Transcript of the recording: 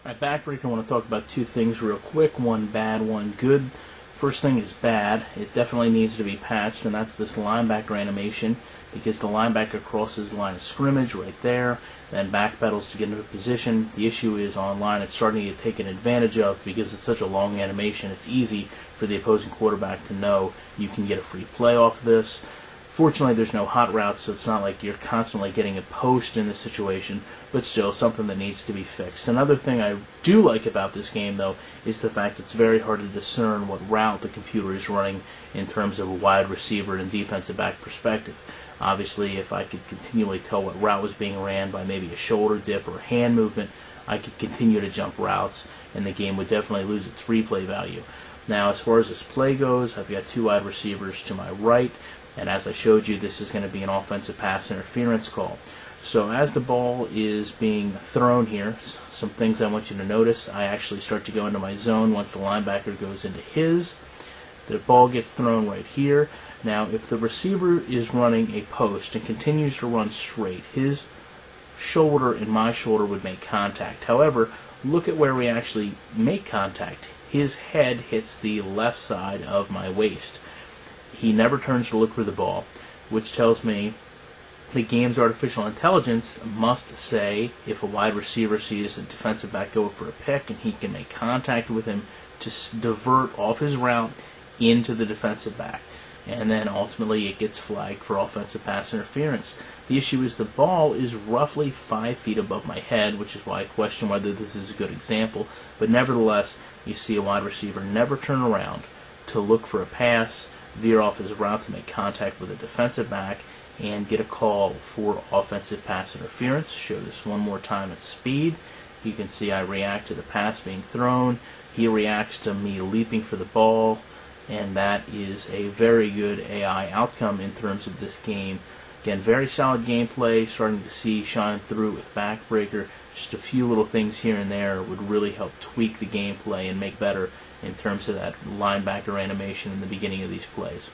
Alright, Backbreaker, I want to talk about two things real quick. One bad, one good. First thing is bad. It definitely needs to be patched, and that's this linebacker animation, because the linebacker crosses the line of scrimmage right there, then backpedals to get into position. The issue is online it's starting to get taken advantage of because it's such a long animation. It's easy for the opposing quarterback to know you can get a free play off of this. Fortunately, there's no hot routes, so it's not like you're constantly getting a post in this situation, but still something that needs to be fixed. Another thing I do like about this game, though, is the fact it's very hard to discern what route the computer is running in terms of a wide receiver and defensive back perspective. Obviously, if I could continually tell what route was being ran by maybe a shoulder dip or a hand movement, I could continue to jump routes, and the game would definitely lose its replay value. Now, as far as this play goes, I've got two wide receivers to my right, and as I showed you, this is going to be an offensive pass interference call. So as the ball is being thrown here, some things I want you to notice. I actually start to go into my zone once the linebacker goes into his. The ball gets thrown right here. Now, if the receiver is running a post and continues to run straight, his shoulder and my shoulder would make contact. However, look at where we actually make contact. His head hits the left side of my waist. He never turns to look for the ball, which tells me the game's artificial intelligence must say if a wide receiver sees a defensive back go for a pick and he can make contact with him to divert off his route into the defensive back. And then ultimately it gets flagged for offensive pass interference. The issue is the ball is roughly 5 feet above my head, which is why I question whether this is a good example. But nevertheless, you see a wide receiver never turn around to look for a pass, veer off his route to make contact with a defensive back, and get a call for offensive pass interference. Show this one more time at speed. You can see I react to the pass being thrown. He reacts to me leaping for the ball, and that is a very good AI outcome in terms of this game. Again, very solid gameplay, starting to see shine through with Backbreaker. Just a few little things here and there would really help tweak the gameplay and make better in terms of that linebacker animation in the beginning of these plays.